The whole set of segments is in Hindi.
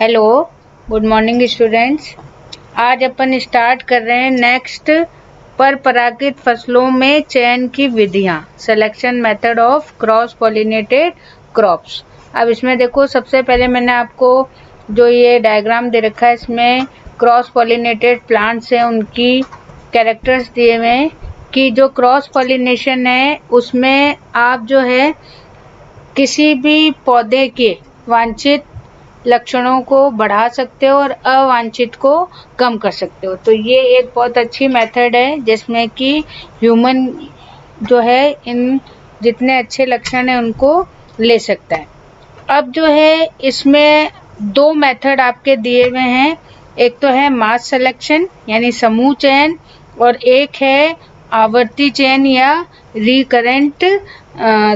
Hello, good morning students. आज अपन स्टार्ट कर रहे हैं नेक्स्ट पर परागित फसलों में चयन की विधियां, selection method of cross pollinated crops. अब इसमें देखो, सबसे पहले मैंने आपको जो ये डायग्राम दे रखा है, इसमें क्रॉस पॉलिनेटेड प्लांट्स हैं, उनकी कैरेक्टर्स दिए हुए हैं कि जो क्रॉस पॉलिनेशन है उसमें आप जो है किसी भी पौधे के वांछित लक्षणों को बढ़ा सकते हो और अवांछित को कम कर सकते हो। तो ये एक बहुत अच्छी मेथड है जिसमें कि ह्यूमन जो है इन जितने अच्छे लक्षण हैं उनको ले सकता है। अब जो है इसमें दो मेथड आपके दिए हुए हैं, एक तो है मास सिलेक्शन यानी समूह चयन, और एक है आवर्ती चयन या रिकरेंट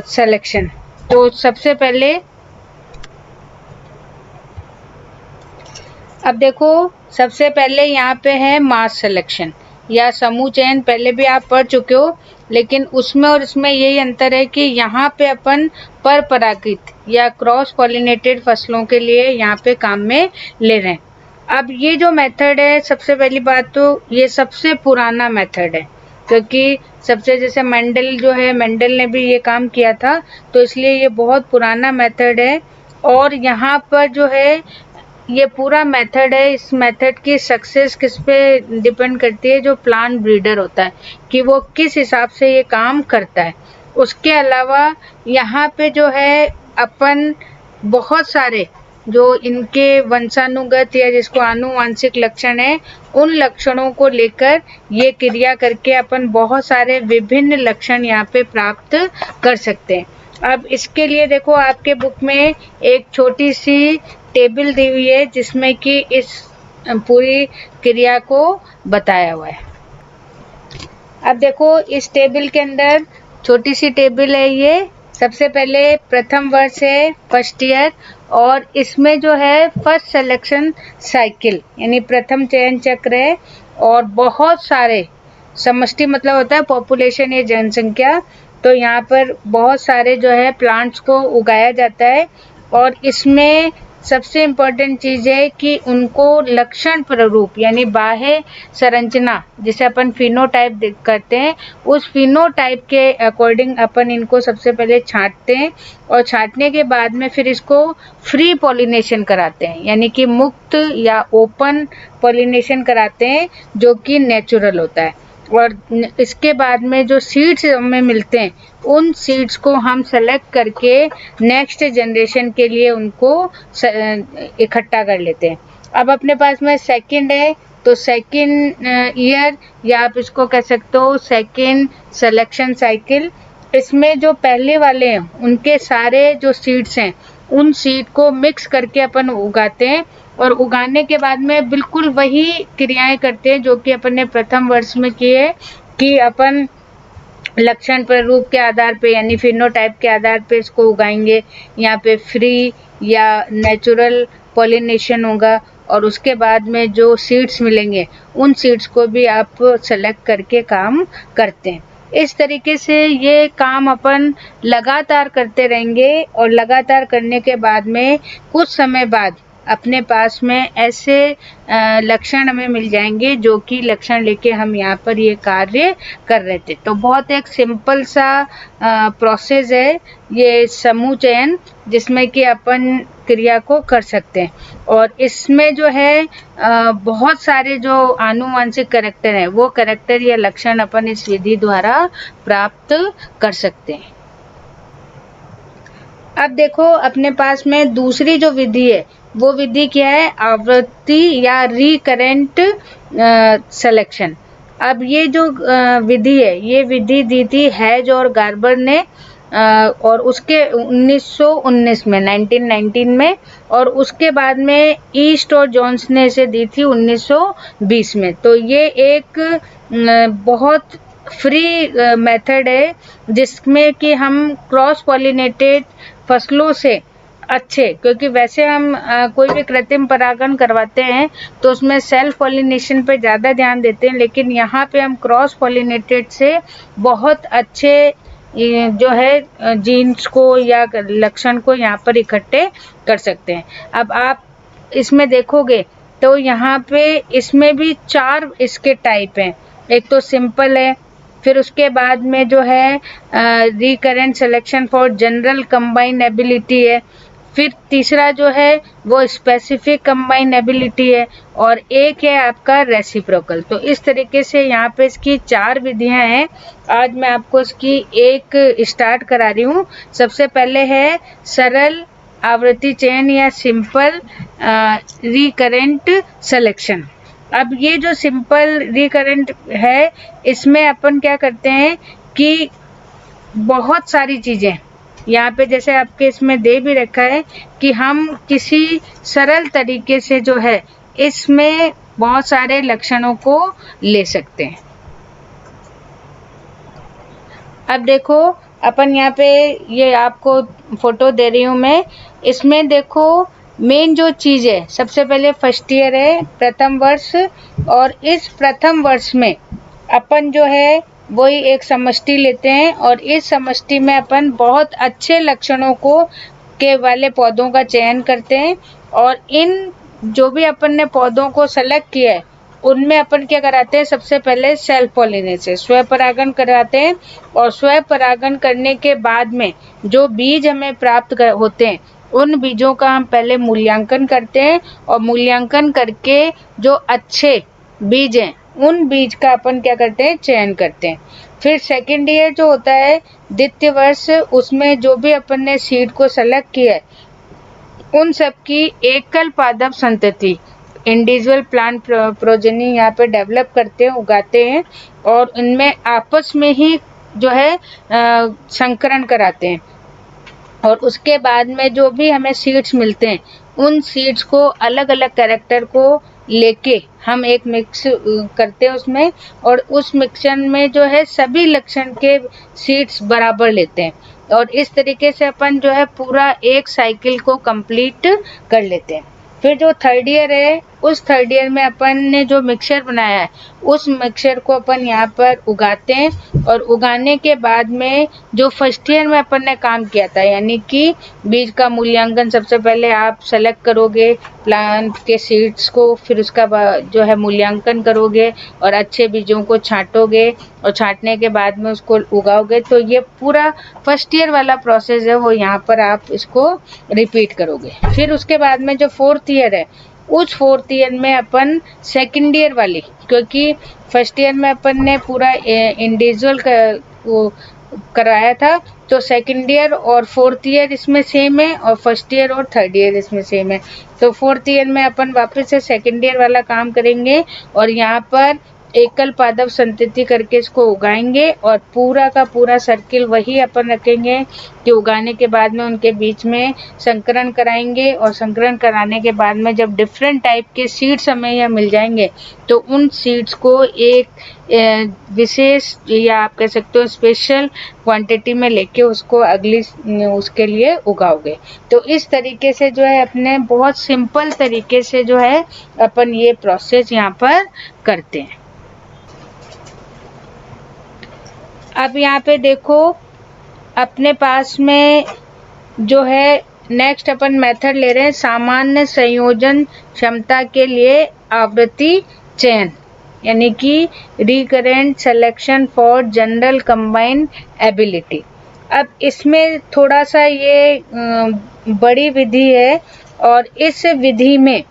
सिलेक्शन। तो सबसे पहले अब देखो, सबसे पहले यहाँ पे है मास सिलेक्शन या समूह चयन। पहले भी आप पढ़ चुके हो, लेकिन उसमें और इसमें यही अंतर है कि यहाँ पे अपन पर परागित या क्रॉस पॉलिनेटेड फसलों के लिए यहाँ पे काम में ले रहे हैं। अब ये जो मेथड है, सबसे पहली बात तो ये सबसे पुराना मेथड है, क्योंकि सबसे जैसे मेंडल ने भी ये काम किया था, तो इसलिए ये बहुत पुराना मेथड है। और यहाँ पर जो है ये पूरा मेथड है, इस मेथड की सक्सेस किस पे डिपेंड करती है, जो प्लांट ब्रीडर होता है कि वो किस हिसाब से ये काम करता है। उसके अलावा यहाँ पे जो है अपन बहुत सारे जो इनके वंशानुगत या जिसको आनुवांशिक लक्षण है, उन लक्षणों को लेकर ये क्रिया करके अपन बहुत सारे विभिन्न लक्षण यहाँ पे प्राप्त कर सकते हैं। अब इसके लिए देखो, आपके बुक में एक छोटी सी टेबल दी हुई है जिसमें कि इस पूरी क्रिया को बताया हुआ है। अब देखो, इस टेबल के अंदर छोटी सी टेबल है ये। सबसे पहले प्रथम वर्ष है, फर्स्ट ईयर, और इसमें जो है फर्स्ट सिलेक्शन साइकिल यानी प्रथम चयन चक्र है, और बहुत सारे समष्टि मतलब होता है पॉपुलेशन या जनसंख्या, तो यहाँ पर बहुत सारे जो है प्लांट्स को उगाया जाता है। और इसमें सबसे इम्पोर्टेंट चीज़ है कि उनको लक्षण प्ररूप यानी बाह्य संरचना, जिसे अपन फिनोटाइप करते हैं, उस फिनोटाइप के अकॉर्डिंग अपन इनको सबसे पहले छांटते हैं, और छांटने के बाद में फिर इसको फ्री पॉलिनेशन कराते हैं यानी कि मुक्त या ओपन पॉलिनेशन कराते हैं, जो कि नेचुरल होता है। और इसके बाद में जो सीड्स हमें मिलते हैं, उन सीड्स को हम सेलेक्ट करके नेक्स्ट जनरेशन के लिए उनको इकट्ठा कर लेते हैं। अब अपने पास में सेकंड है, तो सेकंड ईयर या आप इसको कह सकते हो सेकंड सिलेक्शन साइकिल। इसमें जो पहले वाले हैं उनके सारे जो सीड्स हैं, उन सीड को मिक्स करके अपन उगाते हैं, और उगाने के बाद में बिल्कुल वही क्रियाएं करते हैं जो कि अपन ने प्रथम वर्ष में किए, कि अपन लक्षण प्ररूप के आधार पे यानी फिनोटाइप के आधार पे इसको उगाएंगे। यहाँ पे फ्री या नेचुरल पॉलिनेशन होगा, और उसके बाद में जो सीड्स मिलेंगे उन सीड्स को भी आप सेलेक्ट करके काम करते हैं। इस तरीके से ये काम अपन लगातार करते रहेंगे, और लगातार करने के बाद में कुछ समय बाद अपने पास में ऐसे लक्षण हमें मिल जाएंगे जो कि लक्षण लेके हम यहाँ पर ये कार्य कर रहे थे। तो बहुत एक सिंपल सा प्रोसेस है ये समूह चयन, जिसमें कि अपन क्रिया को कर सकते हैं। और इसमें जो है बहुत सारे जो आनुवांशिक कैरेक्टर हैं, वो कैरेक्टर या लक्षण अपन इस विधि द्वारा प्राप्त कर सकते हैं। अब देखो, अपने पास में दूसरी जो विधि है, वो विधि क्या है, आवर्ती या रिकरेंट सिलेक्शन। अब ये जो विधि है, ये विधि दी थी हैज और गार्बर ने, और उसके 1919 में 1919 में, और उसके बाद में ईस्ट और जॉन्स ने इसे दी थी 1920 में। तो ये एक बहुत फ्री मेथड है जिसमें कि हम क्रॉस पॉलिनेटेड फसलों से अच्छे, क्योंकि वैसे हम कोई भी कृत्रिम परागण करवाते हैं तो उसमें सेल्फ पॉलिनेशन पे ज़्यादा ध्यान देते हैं, लेकिन यहाँ पे हम क्रॉस पॉलिनेटेड से बहुत अच्छे जो है जीन्स को या लक्षण को यहाँ पर इकट्ठे कर सकते हैं। अब आप इसमें देखोगे तो यहाँ पे इसमें भी 4 इसके टाइप हैं। एक तो सिंपल है, फिर उसके बाद में जो है रिकरेंट सिलेक्शन फॉर जनरल कंबाइनेबिलिटी है, फिर तीसरा जो है वो स्पेसिफिक कंबाइनेबिलिटी है, और एक है आपका रेसिप्रोकल। तो इस तरीके से यहाँ पे इसकी 4 विधियां हैं। आज मैं आपको इसकी एक स्टार्ट करा रही हूँ। सबसे पहले है सरल आवृत्ति चयन या सिंपल रिकरेंट सिलेक्शन। अब ये जो सिंपल रिकरेंट है, इसमें अपन क्या करते हैं कि बहुत सारी चीज़ें यहाँ पे जैसे आपके इसमें दे भी रखा है कि हम किसी सरल तरीके से जो है इसमें बहुत सारे लक्षणों को ले सकते हैं। अब देखो अपन यहाँ पे ये आपको फोटो दे रही हूँ मैं, इसमें देखो मेन जो चीज़ है, सबसे पहले फर्स्ट ईयर है, प्रथम वर्ष, और इस प्रथम वर्ष में अपन जो है वही एक समष्टि लेते हैं, और इस समष्टि में अपन बहुत अच्छे लक्षणों को के वाले पौधों का चयन करते हैं, और इन जो भी अपन ने पौधों को सेलेक्ट किया है उनमें अपन क्या कराते हैं, सबसे पहले सेल्फ पॉलिनेशन स्व परागण कराते हैं, और स्व परागण करने के बाद में जो बीज हमें प्राप्त होते हैं उन बीजों का हम पहले मूल्यांकन करते हैं, और मूल्यांकन करके जो अच्छे बीज हैं उन बीज का अपन क्या करते हैं, चयन करते हैं। फिर सेकेंड ईयर जो होता है, द्वितीय वर्ष, उसमें जो भी अपन ने सीड को सेलेक्ट किया है उन सब की एकल पादप संतति इंडिविजुअल प्लांट प्रोजेनी यहाँ पे डेवलप करते हैं, उगाते हैं, और इनमें आपस में ही जो है संकरण कराते हैं, और उसके बाद में जो भी हमें सीड्स मिलते हैं उन सीड्स को अलग अलग कैरेक्टर को लेके हम एक मिक्स करते हैं उसमें, और उस मिक्सचर में जो है सभी लक्षण के सीड्स बराबर लेते हैं, और इस तरीके से अपन जो है पूरा एक साइकिल को कंप्लीट कर लेते हैं। फिर जो थर्ड ईयर है, उस थर्ड ईयर में अपन ने जो मिक्सचर बनाया है उस मिक्सचर को अपन यहाँ पर उगाते हैं, और उगाने के बाद में जो फर्स्ट ईयर में अपन ने काम किया था, यानी कि बीज का मूल्यांकन सबसे पहले आप सेलेक्ट करोगे प्लांट के सीड्स को, फिर उसका जो है मूल्यांकन करोगे और अच्छे बीजों को छांटोगे, और छांटने के बाद में उसको उगाओगे। तो ये पूरा फर्स्ट ईयर वाला प्रोसेस है वो यहाँ पर आप इसको रिपीट करोगे। फिर उसके बाद में जो फोर्थ ईयर है, उस फोर्थ ईयर में अपन सेकेंड ईयर वाली, क्योंकि फर्स्ट ईयर में अपन ने पूरा इंडिविजुअल कराया था, तो सेकेंड ईयर और फोर्थ ईयर इसमें सेम है, और फर्स्ट ईयर और थर्ड ईयर इसमें सेम है। तो फोर्थ ईयर में अपन वापस से सेकेंड ईयर वाला काम करेंगे, और यहाँ पर एकल पादप संतति करके इसको उगाएंगे, और पूरा का पूरा सर्किल वही अपन रखेंगे कि उगाने के बाद में उनके बीच में संकरण कराएंगे, और संकरण कराने के बाद में जब डिफरेंट टाइप के सीड्स हमें यहाँ मिल जाएंगे तो उन सीड्स को एक विशेष या आप कह सकते हो स्पेशल क्वांटिटी में लेके उसको अगली उसके लिए उगाओगे। तो इस तरीके से जो है अपने बहुत सिंपल तरीके से जो है अपन ये प्रोसेस यहाँ पर करते हैं। अब यहाँ पे देखो अपने पास में जो है नेक्स्ट अपन मेथड ले रहे हैं सामान्य संयोजन क्षमता के लिए आवृत्ति चयन, यानी कि recurrent selection for general combine ability. अब इसमें थोड़ा सा ये बड़ी विधि है, और इस विधि में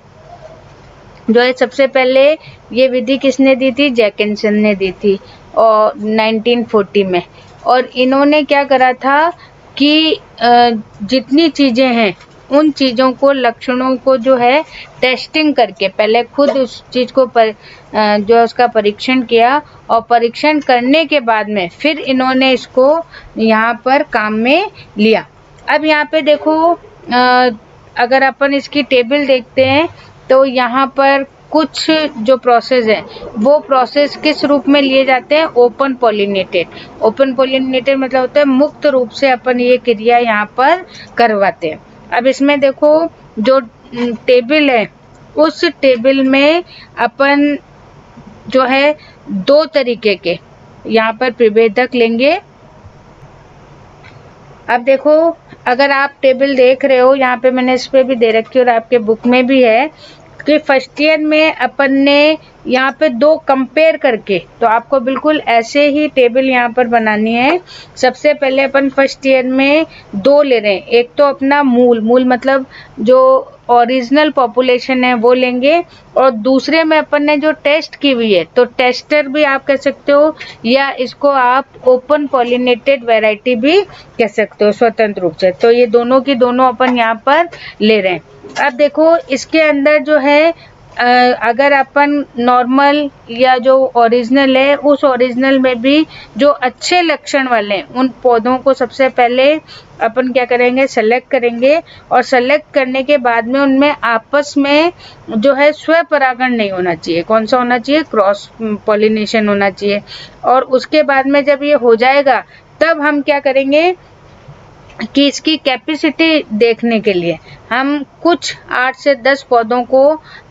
जो है सबसे पहले ये विधि किसने दी थी, जैकिंसन ने दी थी, और 1940 में। और इन्होंने क्या करा था कि जितनी चीज़ें हैं उन चीज़ों को, लक्षणों को जो है टेस्टिंग करके पहले खुद उस चीज़ को जो उसका परीक्षण किया, और परीक्षण करने के बाद में फिर इन्होंने इसको यहाँ पर काम में लिया। अब यहाँ पे देखो अगर अपन इसकी टेबल देखते हैं तो यहाँ पर कुछ जो प्रोसेस है वो प्रोसेस किस रूप में लिए जाते हैं, ओपन पॉलिनेटेड। ओपन पॉलिनेटेड मतलब होता है मुक्त रूप से अपन ये क्रिया यहाँ पर करवाते हैं। अब इसमें देखो जो टेबल है उस टेबल में अपन जो है 2 तरीके के यहाँ पर प्रभेदक लेंगे, अब देखो, अगर आप टेबल देख रहे हो, यहाँ पे मैंने इस पे भी दे रखी है और आपके बुक में भी है कि फर्स्ट ईयर में अपन ने यहाँ पे दो कंपेयर करके, तो आपको बिल्कुल ऐसे ही टेबल यहाँ पर बनानी है। सबसे पहले अपन फर्स्ट ईयर में दो ले रहे हैं, एक तो अपना मूल मतलब जो ओरिजिनल पॉपुलेशन है वो लेंगे, और दूसरे में अपन ने जो टेस्ट की हुई है, तो टेस्टर भी आप कह सकते हो, या इसको आप ओपन पॉलिनेटेड वैरायटी भी कह सकते हो स्वतंत्र रूप से। तो ये दोनों की दोनों अपन यहाँ पर ले रहे हैं। अब देखो इसके अंदर जो है अगर अपन नॉर्मल या जो ओरिजिनल है, उस ओरिजिनल में भी जो अच्छे लक्षण वाले हैं उन पौधों को सबसे पहले अपन क्या करेंगे, सेलेक्ट करेंगे, और सेलेक्ट करने के बाद में उनमें आपस में जो है स्वपरागण नहीं होना चाहिए। कौन सा होना चाहिए? क्रॉस पॉलिनेशन होना चाहिए। और उसके बाद में जब ये हो जाएगा तब हम क्या करेंगे कि इसकी कैपेसिटी देखने के लिए हम कुछ 8 से 10 पौधों को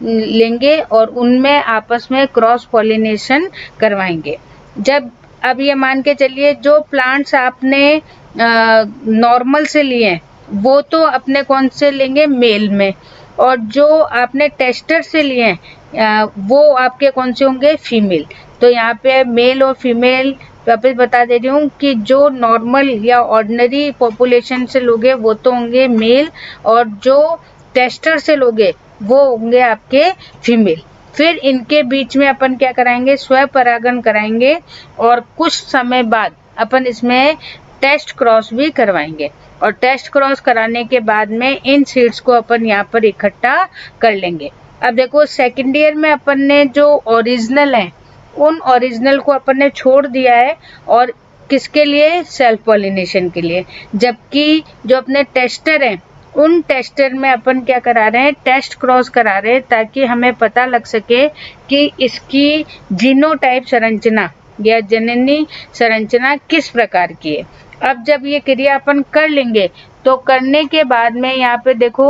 लेंगे और उनमें आपस में क्रॉस पॉलिनेशन करवाएंगे। जब अब ये मान के चलिए जो प्लांट्स आपने नॉर्मल से लिए हैं वो तो अपने कौन से लेंगे, मेल में, और जो आपने टेस्टर से लिए हैं वो आपके कौन से होंगे, फीमेल। तो यहाँ पे मेल और फीमेल वापस बता दे रही हूँ कि जो नॉर्मल या ऑर्डिनरी पॉपुलेशन से लोगे वो तो होंगे मेल, और जो टेस्टर से लोगे वो होंगे आपके फीमेल। फिर इनके बीच में अपन क्या कराएंगे, स्वपरागण कराएंगे, और कुछ समय बाद अपन इसमें टेस्ट क्रॉस भी करवाएंगे। और टेस्ट क्रॉस कराने के बाद में इन सीड्स को अपन यहाँ पर इकट्ठा कर लेंगे। अब देखो सेकेंड ईयर में अपन ने जो ओरिजिनल है उन ओरिजिनल को अपन ने छोड़ दिया है, और किसके लिए, सेल्फ पॉलिनेशन के लिए। जबकि जो अपने टेस्टर हैं उन टेस्टर में अपन क्या करा रहे हैं, टेस्ट क्रॉस करा रहे हैं, ताकि हमें पता लग सके कि इसकी जीनोटाइप संरचना या जननी संरचना किस प्रकार की है। अब जब ये क्रिया अपन कर लेंगे तो करने के बाद में यहाँ पे देखो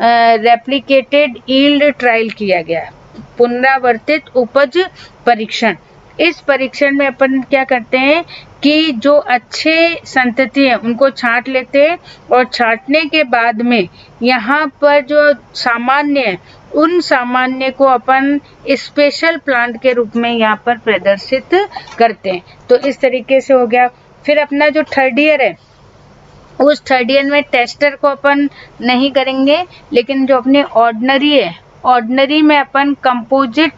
रेप्लिकेटेड यील्ड ट्रायल किया गया है, पुनरावर्तित उपज परीक्षण। इस परीक्षण में अपन क्या करते हैं कि जो अच्छे संतति है उनको छांट लेते हैं, और छांटने के बाद में यहाँ पर जो सामान्य है उन सामान्य को अपन स्पेशल प्लांट के रूप में यहाँ पर प्रदर्शित करते हैं। तो इस तरीके से हो गया। फिर अपना जो थर्ड ईयर है उस थर्ड ईयर में टेस्टर को अपन नहीं करेंगे, लेकिन जो अपने ऑर्डिनरी है, ऑर्डिनरी में अपन कंपोजिट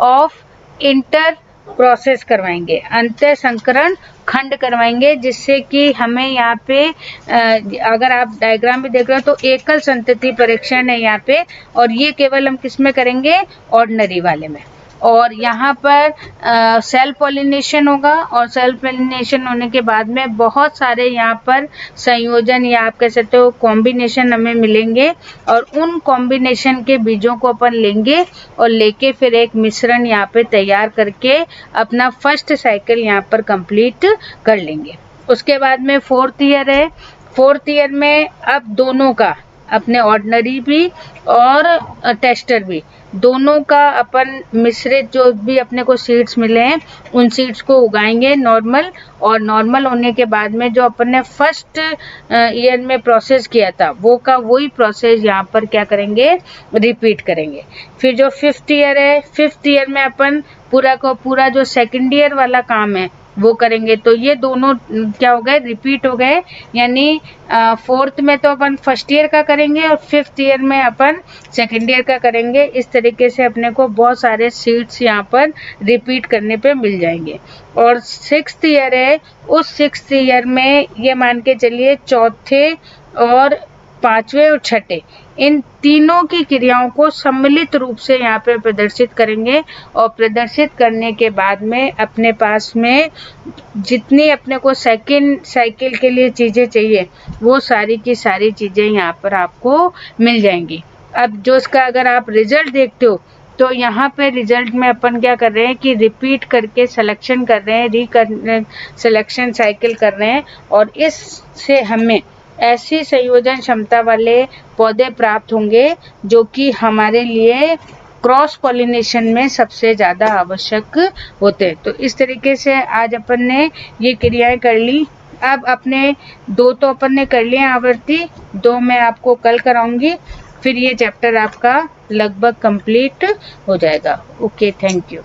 ऑफ इंटर प्रोसेस करवाएंगे, अंतर संकरण खंड करवाएंगे, जिससे कि हमें यहाँ पे अगर आप डायग्राम में देख रहे हो तो एकल संतति परीक्षण है यहाँ पे, और ये केवल हम किस में करेंगे, ऑर्डिनरी वाले में। और यहाँ पर सेल्फ पॉलिनेशन होगा, और सेल्फ पॉलिनेशन होने के बाद में बहुत सारे यहाँ पर संयोजन या आप कह सकते हो कॉम्बिनेशन हमें मिलेंगे, और उन कॉम्बिनेशन के बीजों को अपन लेंगे और लेके फिर एक मिश्रण यहाँ पे तैयार करके अपना फर्स्ट साइकिल यहाँ पर कंप्लीट कर लेंगे। उसके बाद में फोर्थ ईयर है। फोर्थ ईयर में अब दोनों का, अपने ऑर्डिनरी भी और टेस्टर भी, दोनों का अपन मिश्रित जो भी अपने को सीड्स मिले हैं उन सीड्स को उगाएंगे नॉर्मल, और नॉर्मल होने के बाद में जो अपन ने फर्स्ट ईयर में प्रोसेस किया था वो का वही प्रोसेस यहाँ पर क्या करेंगे, रिपीट करेंगे। फिर जो फिफ्थ ईयर है, फिफ्थ ईयर में अपन पूरा का पूरा जो सेकेंड ईयर वाला काम है वो करेंगे। तो ये दोनों क्या हो गए, रिपीट हो गए, यानी फोर्थ में तो अपन फर्स्ट ईयर का करेंगे और फिफ्थ ईयर में अपन सेकेंड ईयर का करेंगे। इस तरीके से अपने को बहुत सारे सीट्स यहाँ पर रिपीट करने पे मिल जाएंगे। और सिक्स्थ ईयर है, उस सिक्स्थ ईयर में ये मान के चलिए चौथे और पांचवें और छठे इन तीनों की क्रियाओं को सम्मिलित रूप से यहाँ पे प्रदर्शित करेंगे, और प्रदर्शित करने के बाद में अपने पास में जितनी अपने को सेकंड साइकिल के लिए चीज़ें चाहिए वो सारी की सारी चीज़ें यहाँ पर आपको मिल जाएंगी। अब जो इसका अगर आप रिजल्ट देखते हो तो यहाँ पे रिजल्ट में अपन क्या कर रहे हैं कि रिपीट करके सिलेक्शन कर रहे हैं, सिलेक्शन साइकिल कर रहे हैं, और इससे हमें ऐसी संयोजन क्षमता वाले पौधे प्राप्त होंगे जो कि हमारे लिए क्रॉस पॉलिनेशन में सबसे ज़्यादा आवश्यक होते हैं। तो इस तरीके से आज अपन ने ये क्रियाएं कर ली। अब अपने 2 तो अपन ने कर लिए आवर्ती, 2 मैं आपको कल कराऊंगी, फिर ये चैप्टर आपका लगभग कंप्लीट हो जाएगा। Okay, thank you.